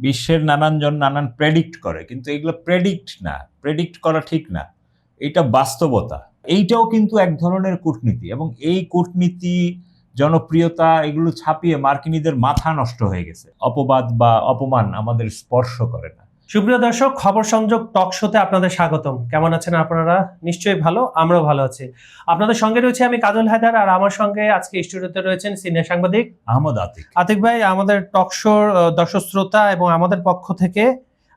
বিশ্বের নানানজন নানান প্রেডিক্ট করে, কিন্তু এগুলো প্রেডিক্ট করা ঠিক না, এটা বাস্তবতা। এইটাও কিন্তু এক ধরনের কূটনীতি, এবং এই কূটনীতি জনপ্রিয়তা এগুলো ছাপিয়ে মার্কিনীদের মাথা নষ্ট হয়ে গেছে। অপবাদ বা অপমান আমাদের স্পর্শ করে না। সুপ্রিয় দর্শক, খবর সংযোগ টক শোতে আপনাদের স্বাগতম। কেমন আছেন আপনারা? নিশ্চয়ই ভালো, আমরাও ভালো আছি। আপনাদের সঙ্গে রয়েছে আমি কাজল হায়দার, আর আমার সঙ্গে আজকে স্টুডিওতে রয়েছেন সিনিয়র সাংবাদিক আহমদ আতিক। আতিক ভাই, আমাদের টক শোর দর্শক শ্রোতা এবং আমাদের পক্ষ থেকে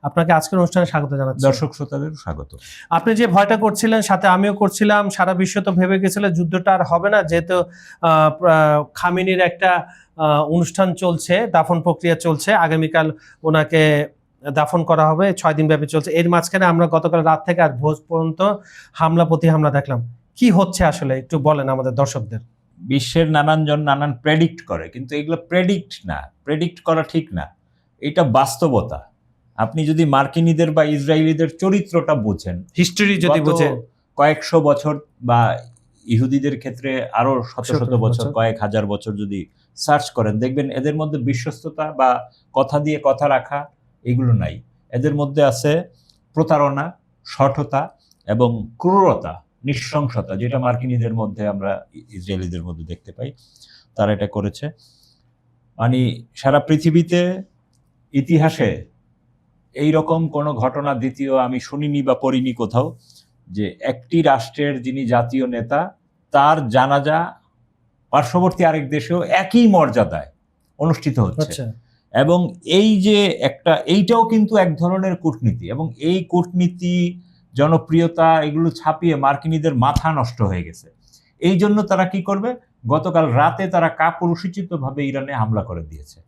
আপনাকে আজকের অনুষ্ঠানে স্বাগত জানাচ্ছি। দর্শক শ্রোতাদের স্বাগত। আপনি যে ভয়টা করছিলেন, সাথে আমিও করছিলাম, সারা বিশ্ব তো ভেবে গেছিল যুদ্ধটা আর হবে না, যেহেতু খামেনির একটা অনুষ্ঠান চলছে, দাফন প্রক্রিয়া চলছে, আগামীকাল ওনাকে দাফন করা হবে, 6 দিন ব্যাপী চলছে। এর মাঝখানে আমরা গতকাল রাত থেকে আর ভোর পর্যন্ত হামলা প্রতি হামলা দেখলাম। কি হচ্ছে আসলে একটু বলেন আমাদের দর্শকদের। বিশ্বের নানানজন নানান প্রেডিক্ট করে, কিন্তু এগুলো প্রেডিক্ট করা ঠিক না, এটা বাস্তবতা। আপনি যদি মার্কিনীদের বা ইসরায়েলিদের চরিত্রটা বোঝেন, হিস্ট্রি যদি বোঝেন, কয়েকশো বছর বা ইহুদিদের ক্ষেত্রে আরো শত শত বছর, কয়েক হাজার বছর যদি সার্চ করেন, দেখবেন এদের মধ্যে বিশ্বস্ততা বা কথা দিয়ে কথা রাখা এগুলো নাই। এদের মধ্যে আছে প্রতারণা, শঠতা এবং ক্রূরতা, নৃশংসতা, যেটা মার্কিনীদের মধ্যে আমরা ইসরায়েলিদের মধ্যে দেখতে পাই। তারা এটা করেছে। মানে সারা পৃথিবীতে ইতিহাসে এই রকম কোনো ঘটনা দ্বিতীয় আমি শুনিনি বা পড়িনি কোথাও, যে একটি রাষ্ট্রের যিনি জাতীয় নেতা, তার জানাজা পার্শ্ববর্তী আরেক দেশেও একই মর্যাদায় অনুষ্ঠিত হচ্ছে। এবং এই যে এইটাও কিন্তু এক ধরনের কূটনীতি, এবং এই কূটনীতি জনপ্রিয়তা এগুলো ছাপিয়ে মার্কিনীদের মাথা নষ্ট হয়ে গেছে। এই জন্য তারা কি করবে, গতকাল রাতে তারা কাপুরুষোচিতভাবে ইরানে হামলা করে দিয়েছে।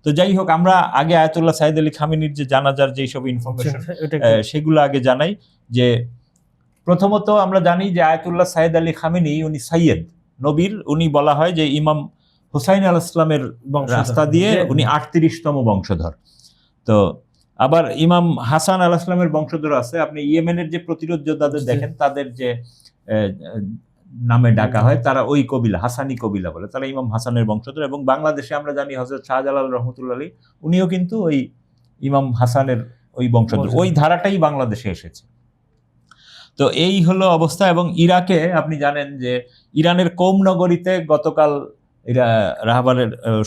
তো যাই হোক, আমরা আগে আয়াতুল্লাহ সাইদ আলী খামেনির যে জানাজার যেসব ইনফরমেশন সেগুলো আগে জানাই। যে প্রথমত আমরা জানি যে আয়াতুল্লাহ সাইদ আলী খামেনি উনি সাইয়েদ নবীর, উনি বলা হয় যে ইমাম হুসাইন আল ইসলামের রাস্তা দিয়ে উনি 38তম বংশধর। তো আবার ইমাম হাসান আল ইসলামের বংশধর আছে। আপনি ইয়েমেনের যে প্রতিরোধ যোদ্ধাদের দেখেন, তাদের যে নামে ডাকা হয়, তারা ওই কবিলা, হাসানি কবিলা বলে, তারা ইমাম হাসানের বংশধর। এবং বাংলাদেশে আমরা জানি হযরত শাহজালাল রহমতুল্লাহ আলী, উনিও কিন্তু ওই ইমাম হাসানের ওই বংশধর, ওই ধারাটাই বাংলাদেশে এসেছে। তো এই হলো অবস্থা। এবং ইরাকে আপনি জানেন যে ইরানের কোম নগরীতে গতকাল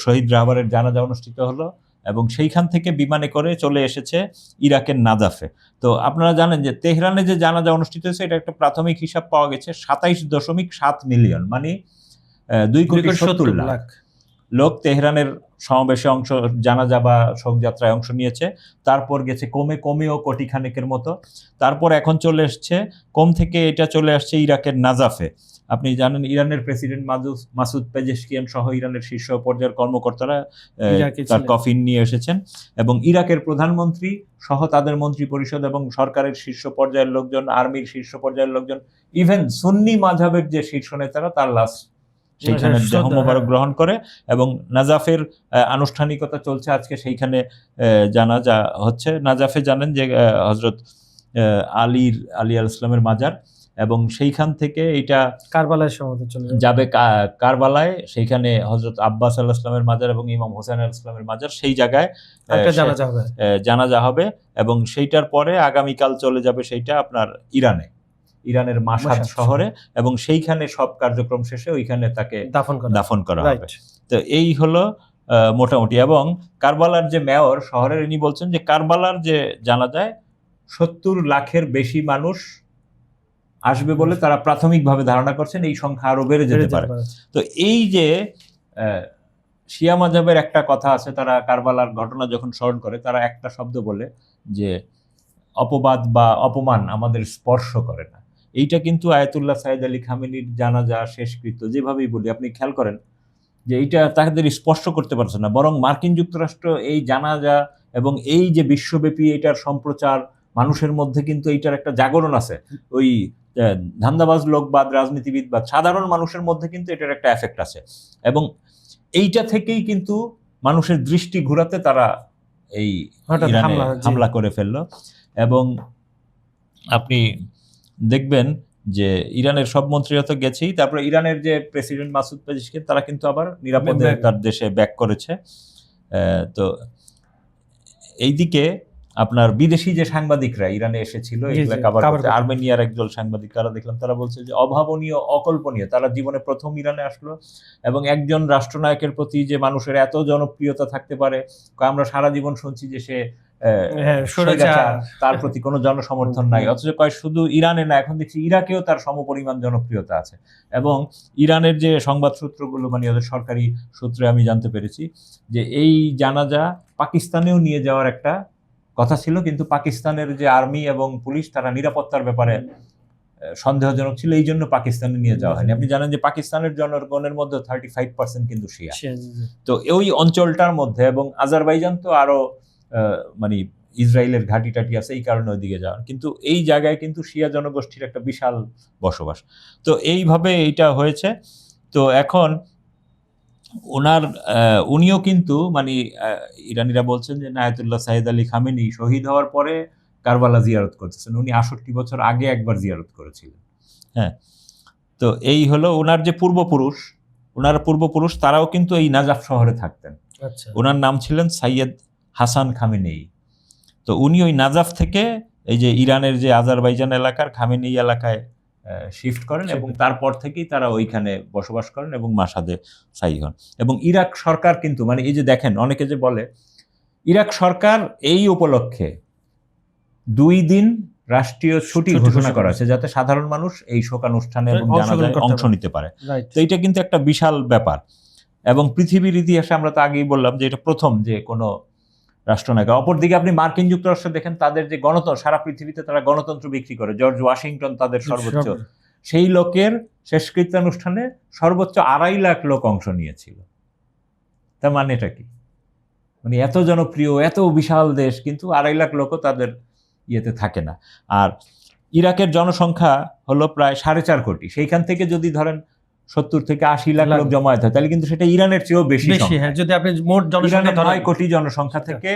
শহীদ রাহবারের জানাজা অনুষ্ঠিত হলো, এবং সেইখান থেকে বিমানে করে চলে এসেছে ইরাকের নাজাফে। তো আপনারা জানেন যে তেহরানে যে জানাজা অনুষ্ঠিত হয়েছে, এটা একটা প্রাথমিক হিসাব পাওয়া গেছে 27.7 মিলিয়ন, মানে 2,70,00,000 লোক তেহরানের সমাবেশে জানাজা বা শোকযাত্রায় অংশ নিয়েছে। তারপর গেছে কমেও কোটি খানেকের মতো। তারপর এখন চলে এসছে কোম থেকে, এটা চলে আসছে ইরাকের নাজাফে। আপনি জানেন ইরানের প্রেসিডেন্ট মাসুদ পেজেশকিয়ান সহ ইরানের শীর্ষ পর্যায়ের কর্মকর্তারা তার কফিন নিয়ে এসেছেন, এবং ইরাকের প্রধানমন্ত্রী সহ তাদের মন্ত্রী পরিষদ এবং সরকারের শীর্ষ পর্যায়ের লোকজন, আর্মির শীর্ষ পর্যায়ের লোকজন, ইভেন সুন্নি মাযহাবের যে শীর্ষ নেতারা, তার লাশ সেইখানে দেহ মোবারক গ্রহণ করে। এবং নাজাফের আনুষ্ঠানিকতা চলছে আজকে, সেইখানে জানাজা হচ্ছে। নাজাফে জানেন যে হযরত আলী আল ইসলামের মাজার, এবং সেইখান থেকে এটা কারবালায় সমাধি চলে যাবে কারবালায়, সেইখানে হযরত আব্বাস আলাইহিস সালামের মাজার এবং ইমাম হোসেন আলাইহিস সালামের মাজার, সেই জায়গায় জানাজা হবে। এবং সেইটার পরে আগামীকাল চলে যাবে সেইটা আপনার ইরানের মাশহাদ শহরে, এবং সেইখানে সব কার্যক্রম শেষে ওইখানে তাকে দাফন করা হবে। তো এই হলো মোটামুটি। এবং কারবালার যে মেয়র শহরের, ইনি বলছেন যে কারবালার যে জানাজায় 70 লাখের বেশি মানুষ আসবে বলে তারা প্রাথমিকভাবে ধারণা করছেন। এই সংখ্যা আরো বেড়ে যেতে পারে। তো এই যে শিয়া মাযহাবের একটা কথা আছে, তারা কারবালার ঘটনা যখন স্মরণ করে, তারা একটা শব্দ বলে যে অপবাদ বা অপমান আমাদের স্পর্শ করে না। এইটা কিন্তু আয়াতুল্লাহ সাইদ আলী খামেনির জানাজা শেষকৃত্য যেভাবেই বলি, আপনি খেয়াল করেন যে এইটা তাদের স্পর্শ করতে পারছে না, বরং মার্কিন যুক্তরাষ্ট্র এই জানাজা এবং এই যে বিশ্বব্যাপী এটার সম্প্রচার, মানুষের মধ্যে কিন্তু এইটার একটা জাগরণ আছে। ওই ধান্দাবাজ লোকবাদ, রাজনীতিবিদ বা সাধারণ মানুষের মধ্যে কিন্তু এটার একটা এফেক্ট আছে, এবং এইটা থেকেই কিন্তু মানুষের দৃষ্টি ঘুরাতে তারা এই হামলা করে ফেললো। এবং আপনি দেখবেন যে ইরানের সব মন্ত্রীরা তো গেছেই, তারপরে ইরানের যে প্রেসিডেন্ট মাসুদ পেজেশকিয়ান, তারা কিন্তু আবার নিরাপদে তার দেশে ব্যাক করেছে। তো এইদিকে আপনার বিদেশি যে সাংবাদিকরা ইরানে এসেছিল এগুলা কভার করতে, আর্মেনিয়ার একদল সাংবাদিক তারা দেখলাম তারা বলছে যে অভাবনীয়, অকল্পনীয়, তারা জীবনে প্রথম ইরানে আসলো এবং একজন রাষ্ট্রনায়কের প্রতি যে মানুষের এত জনপ্রিয়তা থাকতে পারে, আমরা সারা জীবন শুনছি যে সে তার প্রতি কোনো জনসমর্থন নাই, অথচ কয় শুধু ইরানে না, এখন দেখছি ইরাকেও তার সমপরিমাণ জনপ্রিয়তা আছে। এবং ইরানের যে সংবাদ সূত্রগুলো, মানে ওদের সরকারি সূত্রে আমি জানতে পেরেছি যে এই জানাজা পাকিস্তানেও নিয়ে যাওয়ার একটা কথা ছিল, কিন্তু পাকিস্তানের যে আর্মি এবং পুলিশ তারা নিরাপত্তার ব্যাপারে সন্দেহজনক ছিল, এই জন্য পাকিস্তানে নিয়ে যাওয়া হয়নি। আপনি জানেন যে পাকিস্তানের জনগণের মধ্যে 35% কিন্তু শিয়া। তো ওই অঞ্চলটার মধ্যে, এবং আজারবাইজান তো আরো মানে ইসরায়েলের ঘাঁটি টাটি আছে, এই কারণে ওইদিকে যাওয়ার, কিন্তু এই জায়গায় কিন্তু শিয়া জনগোষ্ঠীর একটা বিশাল বসবাস। তো এইভাবে এইটা হয়েছে। তো এখন উনিও কিন্তু মানে ইরানিরা বলছেন যে আয়াতুল্লাহ সাইয়েদ আলী খামেনি শহীদ হওয়ার পরে কারবালা জিয়ারত করতেছেন। উনি 68 বছর আগে একবার জিয়ারত করেছিলেন। হ্যাঁ, তো এই হলো ওনার যে পূর্বপুরুষ তারাও কিন্তু এই নাজাফ শহরে থাকতেন। ওনার নাম ছিলেন সাইয়েদ হাসান খামেনেই। তো উনি ওই নাজাফ থেকে এই যে ইরানের যে আজারবাইজান এলাকার খামেনেই এলাকায় শিফট করেন এবং তারপর থেকেই তারা ওইখানে বসবাস করেন এবং মাসাদে স্থায়ী হন। এবং ইরাক সরকার কিন্তু, মানে এই যে দেখেন অনেকে যে বলে, ইরাক সরকার এই উপলক্ষে 2 দিন রাষ্ট্রীয় ছুটি ঘোষণা করা হয়েছে যাতে সাধারণ মানুষ এই শোকানুষ্ঠানে এবং জানাজায় অংশ নিতে পারে। তো এটা কিন্তু একটা বিশাল ব্যাপার। এবং পৃথিবীর ইতিহাসে আমরা তো আগেই বললাম যে এটা প্রথম যে কোনো রাষ্ট্রনায়ক। অপরদিকে আপনি মার্কিন যুক্তরাষ্ট্র দেখেন, তাদের যে গণতন্ত্র, সারা পৃথিবীতে তারা গণতন্ত্র বিক্রি করে। জর্জ ওয়াশিংটন তাদের সর্বোচ্চ, সেই লোকের শেষকৃত্যানুষ্ঠানে সর্বোচ্চ 2.5 লাখ লোক অংশ নিয়েছিল। তার মানে এটা কি? মানে এত জনপ্রিয়, এত বিশাল দেশ, কিন্তু 2.5 লাখ লোকও তাদের ইয়েতে থাকে না। আর ইরাকের জনসংখ্যা হলো প্রায় 4.5 কোটি। সেইখান থেকে যদি ধরেন 70 থেকে 80 লাখ লোক জমায়েত হয়, তাহলে কিন্তু সেটা ইরানের চেয়েও বেশি। যদি আপনি মোট জনসংখ্যা 9 কোটি জনসংখ্যা থেকে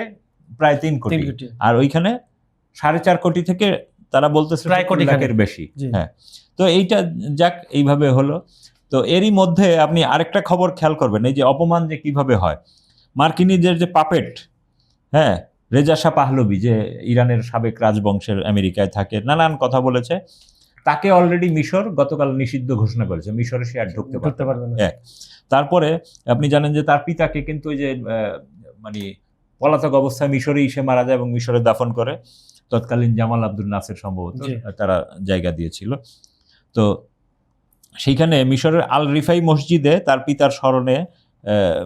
প্রায় 3 কোটি, আর ওইখানে 4.5 কোটি থেকে তারা বলতেছে প্রায় কোটি লাখের বেশি। হ্যাঁ, তো এইটা যাক এইভাবে হলো। তো এরই মধ্যে আপনি আরেকটা খবর খেয়াল করবেন, এই যে অপমান যে কিভাবে হয়। মার্কিনীদের যে পাপেট, হ্যাঁ, রেজা শাহ পাহলভি, যে ইরানের সাবেক রাজবংশের, আমেরিকায় থাকে, নানান কথা বলেছে, তাকে অলরেডি মিশর গতকাল নিষিদ্ধ ঘোষণা করেছে। মিশরে সে আর ঢুকতে পারবে না। তারপরে আপনি জানেন যে তার পিতাকে কিন্তু ওই যে মানে পলাতক অবস্থায় মিশরেই সে মারা যায় এবং মিশরে দাফন করে তৎকালীন জামাল আব্দুল নাসের, সম্ভবত তারা জায়গা দিয়েছিল। তো সেইখানে মিশরের আল রিফাই মসজিদে তার পিতার স্মরণে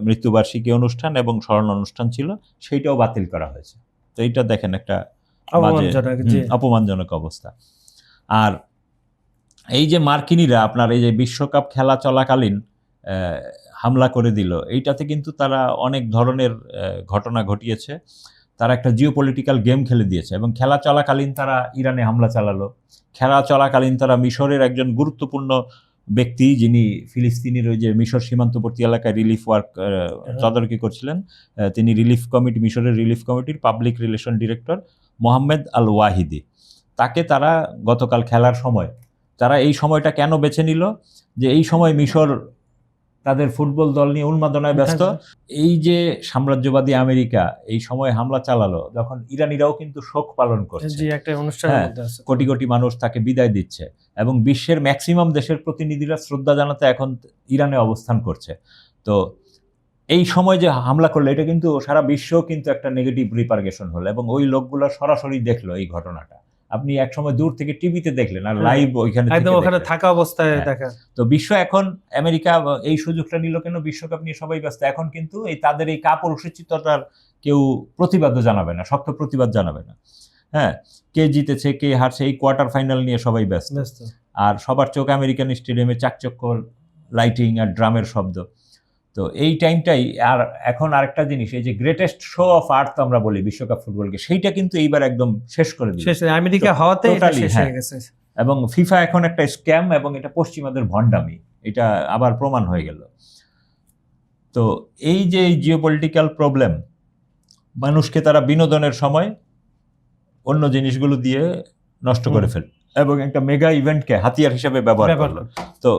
মৃত্যুবার্ষিকী অনুষ্ঠান এবং স্মরণ অনুষ্ঠান ছিল, সেইটাও বাতিল করা হয়েছে। তো এইটা দেখেন একটা অপমানজনক অবস্থা। আর এই যে মার্কিনীরা আপনার এই যে বিশ্বকাপ খেলা চলাকালীন হামলা করে দিল, এইটাতে কিন্তু তারা অনেক ধরনের ঘটনা ঘটিয়েছে। তারা একটা জিওপলিটিক্যাল গেম খেলে দিয়েছে এবং খেলা চলাকালীন তারা ইরানে হামলা চালালো। খেলা চলাকালীন তারা মিশরের একজন গুরুত্বপূর্ণ ব্যক্তি, যিনি ফিলিস্তিনির ওই যে মিশর সীমান্তবর্তী এলাকায় রিলিফ ওয়ার্ক তদারকি করছিলেন, তিনি মিশরের রিলিফ কমিটির পাবলিক রিলেশন ডিরেক্টর মোহাম্মদ আল ওয়াহিদি, তাকে তারা গতকাল খেলার সময়, তারা এই সময়টা কেন বেছে নিল যে এই সময় মিশর তাদের ফুটবল দল নিয়ে উন্মাদনায় ব্যস্ত, এই যে সাম্রাজ্যবাদী আমেরিকা এই সময় হামলা চালালো, যখন ইরানিরাও কিন্তু শোক পালন করছে, কোটি কোটি মানুষ তাকে বিদায় দিচ্ছে এবং বিশ্বের ম্যাক্সিমাম দেশের প্রতিনিধিরা শ্রদ্ধা জানাতে এখন ইরানে অবস্থান করছে। তো এই সময় যে হামলা করলো, এটা কিন্তু সারা বিশ্ব কিন্তু একটা নেগেটিভ রিপারকেশন হলো এবং ওই লোকগুলো সরাসরি দেখলো এই ঘটনাটা। আপনি এক সময় দূর থেকে টিভিতে দেখলেন আর লাইভ ওইখানে থাকা অবস্থায় দেখা। তো বিশ্ব এখন, আমেরিকা এই সুযোগটা নিল কেন, বিশ্বকাপ নিয়ে সবাই ব্যস্ত। এখন কিন্তু এই তাদের এই কাপুরুষোচিততার কেউ প্রতিবাদও জানাবে না, শক্ত প্রতিবাদ জানাবে না। হ্যাঁ, কে জিতেছে কে হারছে এই কোয়ার্টার ফাইনাল নিয়ে সবাই ব্যস্ত। আর সবার চোখ আমেরিকান স্টেডিয়ামে চাকচক্য লাইটিং আর ড্রামের শব্দ। তো এই টাইমটাই। আর এখন আরেকটা জিনিস, এই যে গ্রেটেস্ট শো অফ আর্থ আমরা বলি বিশ্বকাপ ফুটবলকে, সেইটা কিন্তু এইবার একদম শেষ করে দিয়েছে আমেরিকা হওয়াতে শেষ হয়ে গেছে। এবং ফিফা এখন একটা স্ক্যাম এবং এটা পশ্চিমাদের ভণ্ডামি, এটা আবার প্রমাণ হয়ে গেল। তো এই যে জিওপলিটিক্যাল প্রবলেম, মানুষকে তারা বিনোদনের সময় অন্য জিনিসগুলো দিয়ে নষ্ট করে ফেল এবং একটা মেগা ইভেন্টকে হাতিয়ার হিসেবে ব্যবহার করলো। তো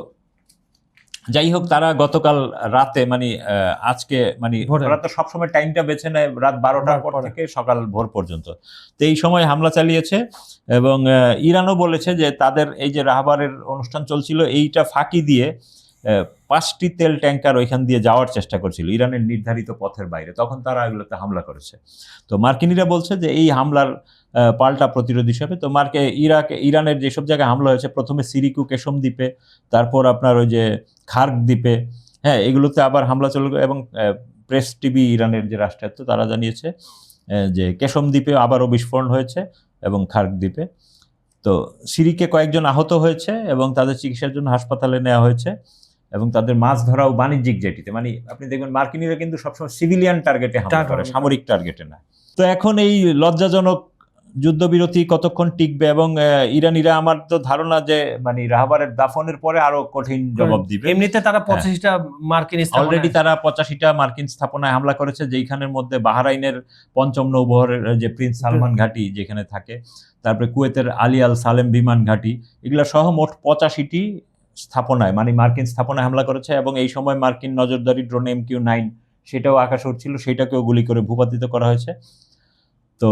যাই হোক, তারা গতকাল রাতে মানে আজকে মানে ভোরে। ওরা তো সবসময় টাইমটা বেছে নেয় রাত 12টার পর পরে। থেকে সকাল ভোর পর্যন্ত। তো এই সময় হামলা চালিয়েছে এবং ইরানও বলেছে যে তাদের এই যে রাহবারের অনুষ্ঠান চলছিল এইটা ফাঁকি দিয়ে 5টি তেল ট্যাঙ্কার ওইখান দিয়ে যাওয়ার চেষ্টা করছিল ইরানের নির্ধারিত পথের বাইরে, তখন তারা এগুলোতে হামলা করেছে। তো মার্কিনিরা বলছে যে এই হামলার পাল্টা প্রতিরোধ হিসাবে তো ইরানের যেসব জায়গায় হামলা হয়েছে, প্রথমে সিরিকু কেশম দ্বীপে, তারপর আপনার ওই যে খার্ক দ্বীপে, হ্যাঁ এগুলোতে আবার হামলা চলে। এবং প্রেস টিভি ইরানের যে রাষ্ট্রায়ত্ত তারা জানিয়েছে যে কেশম দ্বীপে আবারও বিস্ফোরণ হয়েছে এবং খার্ক দ্বীপে। তো সিরিকে কয়েকজন আহত হয়েছে এবং তাদের চিকিৎসার জন্য হাসপাতালে নেওয়া হয়েছে এবং তাদের মাছ ধরাও বাণিজ্যিক জেটিতে, মানে আপনি দেখবেন মার্কিনিরা কিন্তু সবসময় সিভিলিয়ান টার্গেটে হামলা করে, সামরিক টার্গেটে না। তো এখন এই লজ্জাজনক যুদ্ধবিরতি কতক্ষণ টিকবে এবং ইরানিরা আমার তো ধারণা যে মানে রাহবারের দাফনের পরে আরো কঠিন জবাব দিবে। এমনিতে তারা 85টা মার্কিন অলরেডি তারা 85টা মার্কিন স্থাপনায় হামলা করেছে, যেখানের মধ্যে বাহরাইনের 5ম নৌবহরের যে প্রিন্স সালমান ঘাঁটি যেখানে থাকে, তারপরে কুয়েতের আলী আল সালেম বিমান ঘাঁটি, এগুলা সহ মোট 85টি স্থাপনায় মানে মার্কিন স্থাপনায় হামলা করেছে। এবং এই সময় মার্কিন নজরদারি ড্রোন MQ-9 সেটাও আকাশে উঠছিল, সেটাকেও গুলি করে ভূপাতিত করা হয়েছে। তো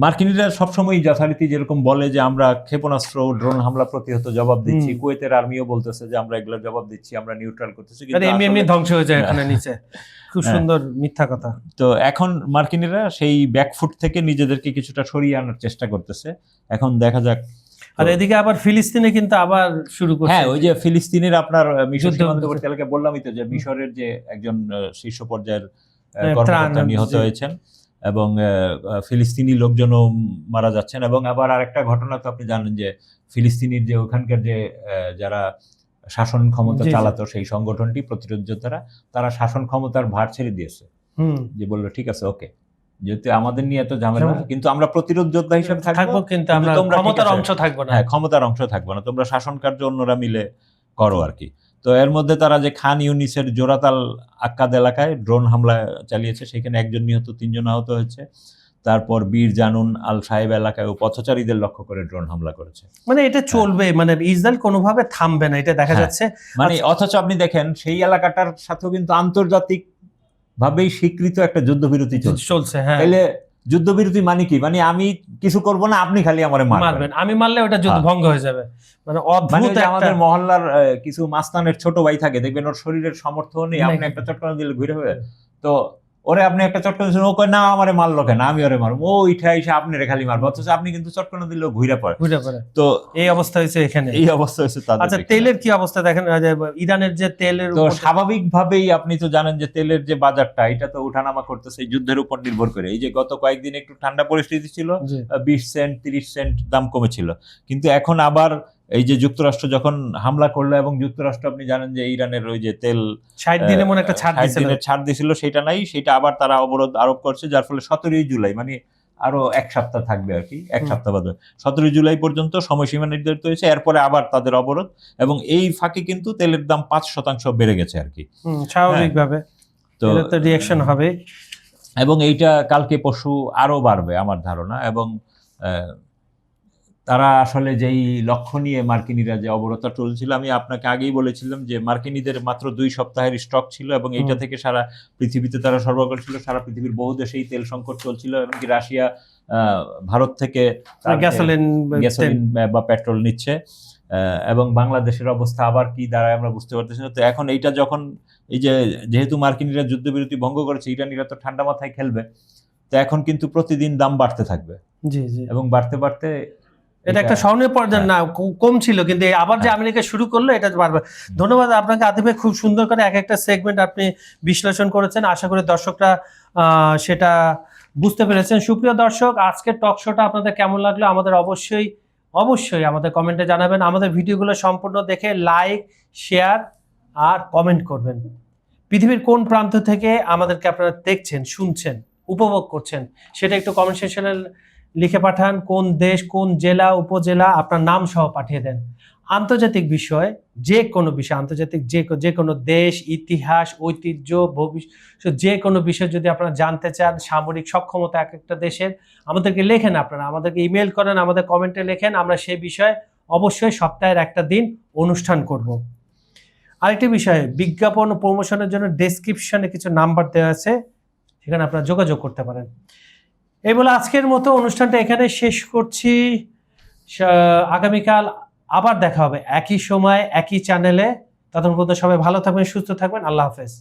মার্কিনিরা সবসময় যথারীতি যেরকম বলে যে আমরা ক্ষেপণাস্ত্র ড্রোন হামলা প্রতিহত জবাব দিচ্ছি, কুয়েতের আর্মিও বলতেছে যে আমরা এগুলো জবাব দিচ্ছি, আমরা নিউট্রাল করতেছি, কিন্তু এমনি ধ্বংস হয়ে যায় এখানে নিচে। খুব সুন্দর মিথ্যা কথা। তো এখন মার্কিনিরা সেই ব্যাকফুট থেকে নিজেদেরকে কিছুটা সরিয়ে আনার চেষ্টা করতেছে, এখন দেখা যাক। আর এদিকে আবার ফিলিস্তিনে কিন্তু আবার শুরু করছে। হ্যাঁ, ওই যে ফিলিস্তিনের আপনার মিশর সীমান্তবর্তী এলাকায় বললামই তো যে মিশরের যে একজন শীর্ষ পর্যায়ের কর্মকর্তা নিহত হয়েছেন এবং ফিলিস্তিনি লোকজনও মারা যাচ্ছেন। এবং আবার আরেকটা ঘটনা তো আপনি জানেন যে ফিলিস্তিনির যে ওখানকার যে যারা শাসন ক্ষমতা চালাতো সেই সংগঠনটি প্রতিরোধ যোদ্ধারা, তারা শাসন ক্ষমতার ভার ছেড়ে দিয়েছে, যে বললো ঠিক আছে ওকে, যেহেতু আমাদের নিয়ে এত ঝামেলা, কিন্তু আমরা প্রতিরোধ যোদ্ধা হিসেবে থাকবো, কিন্তু আমরা ক্ষমতার অংশ থাকবো না। হ্যাঁ, ক্ষমতার অংশ থাকবো না, তোমরা শাসন কার্য অন্যরা মিলে করো আর কি। তো এর মধ্যে তারা যে খান ইউনিসের জোরাতাল আক্কাদ এলাকায় ড্রোন হামলা চালিয়েছে, সেখানে একজন নিহত, 3 জন আহত হয়েছে। তারপর বীর জানুন আল সাহেব এলাকায় পথচারীদের লক্ষ্য করে ড্রোন হামলা করেছে। মানে এটা চলবে, মানে ইসরায়েল কোনোভাবে থামবে না, এটা দেখা যাচ্ছে। মানে অথচ আপনি দেখেন সেই এলাকাটার সাথেও কিন্তু আন্তর্জাতিক ভাবেই স্বীকৃত একটা যুদ্ধবিরতি চলছে। হ্যাঁ, তাহলে যুদ্ধবিরতি মানে কি? মানে আমি কিছু করব না, আপনি খালি আমারে মারবেন, আমি মারলে ওটা যুদ্ধ ভঙ্গ হয়ে যাবে। মানে অদ্ভুত। আমাদের মহল্লার কিছু মাস্তানের ছোট ভাই থাকে, দেখবেন ওর শরীরের সামর্থ্য নেই, আপনি একটা চটকানো দিলে ঘুরে হবে, তো ওরে আপনি একটা চটকানো দিলেন, ও কয় না আমারে মারলো কেন, আমি ওরে মারবো, ও ইঠা এসে আপনি খালি মারবো, অথচ আপনি কিন্তু চটকানো দিলেও ঘুরে পড়ে। তো এই অবস্থা হয়েছে এখানে, এই অবস্থা হয়েছে তাদের। আচ্ছা, তেলের কি অবস্থা দেখেন, ইরানের যে তেলের, তো স্বাভাবিকভাবেই আপনি তো জানেন যে তেলের যে বাজারটা, এটা তো ওঠানামা করতেছে যুদ্ধের উপর নির্ভর করে। এই যে গত কয়েকদিন একটু ঠান্ডা পরিস্থিতি ছিল, 20 সেন্ট 30 সেন্ট দাম কমেছিল, কিন্তু এখন আবার এই যে যুক্তরাষ্ট্র যখন হামলা করলো, এবং যুক্তরাষ্ট্র আপনি জানেন যে ইরানের ওই যে তেল 60 দিনে মনে একটা ছাড় দিয়েছিল, সেটা নাই, সেটা আবার তারা অবরোধ আরোপ করছে, যার ফলে 17 জুলাই মানে আরো 1 সপ্তাহ থাকবে আর কি, 1 সপ্তাহ বাদে 17 জুলাই পর্যন্ত সময়সীমা নির্ধারিত হয়েছে, এরপরে আবার তাদের অবরোধ। এবং এই ফাঁকে কিন্তু তেলের দাম 5% বেড়ে গেছে আর কি, স্বাভাবিকভাবে। তো রিঅ্যাকশন হবে এবং এইটা কালকে পরশু আরো বাড়বে আমার ধারণা। এবং তারা আসলে যেই লক্ষ্য নিয়ে মার্কিনিরা যে অবরোধটা চলছিল, আমি আপনাকে আগেই বলেছিলাম যে মার্কিনীদের মাত্র 2 সপ্তাহের স্টক ছিল, এবং এইটা থেকে সারা পৃথিবীতে তারা সরবরাহ করছিল, সারা পৃথিবীর বহু দেশেই তেল সংকট চলছিল, এমনকি রাশিয়া ভারত থেকে গ্যাসোলিন বা পেট্রোল নিচ্ছে, এবং বাংলাদেশের অবস্থা আবার কি দাঁড়ায় আমরা বুঝতে পারতেছি না। তো এখন এইটা যখন এই যে যেহেতু মার্কিনিরা যুদ্ধবিরতি ভঙ্গ করেছে, ইরানিরা তো ঠান্ডা মাথায় খেলবে, তো এখন কিন্তু প্রতিদিন দাম বাড়তে থাকবে, এবং বাড়তে বাড়তে এটা একটা স্বর্ণের পর্যায়ে না কম ছিল, কিন্তু আবার যে আমেরিকা শুরু করলো এটা বাড়বে। ধন্যবাদ আপনাকে আতিফ ভাই, খুব সুন্দর করে এক একটা সেগমেন্ট আপনি বিশ্লেষণ করেছেন, আশা করি দর্শকরা সেটা বুঝতে পেরেছেন। সুপ্রিয় দর্শক, আজকের টক শোটা আপনাদের কেমন লাগলো আমাদের অবশ্যই আমাদের কমেন্টে জানাবেন। আমাদের ভিডিওগুলো সম্পূর্ণ দেখে লাইক, শেয়ার আর কমেন্ট করবেন। পৃথিবীর কোন প্রান্ত থেকে আমাদেরকে আপনারা দেখছেন, শুনছেন, উপভোগ করছেন, সেটা একটু কমেন্ট সেকশনে লিখে পাঠান। কোন দেশ, কোন জেলা, উপজেলা, আপনার নাম সহ পাঠিয়ে দেন। আন্তর্জাতিক বিষয়, যে কোনো বিষয়, আন্তর্জাতিক যে কোনো দেশ, ইতিহাস, ঐতিহ্য, ভবিষ্যৎ, যে কোনো বিষয় যদি আপনারা জানতে চান, সামরিক সক্ষমতা এক একটা দেশের, আমাদেরকে লেখেন, আপনারা আমাদেরকে ইমেল করেন, আমাদের কমেন্টে লেখেন, আমরা সেই বিষয়ে অবশ্যই সপ্তাহের একটা দিন অনুষ্ঠান করব। আরেকটি বিষয়, বিজ্ঞাপন ও প্রমোশনের জন্য ডেসক্রিপশনে কিছু নাম্বার দেওয়া আছে, সেখানে আপনারা যোগাযোগ করতে পারেন। এই বলে আজকের মতো অনুষ্ঠানটা এখানে শেষ করছি। আগামীকাল আবার দেখা হবে একই সময় একই চ্যানেলে। ততক্ষণ পর্যন্ত সবাই ভালো থাকবেন, সুস্থ থাকবেন। আল্লাহ হাফেজ।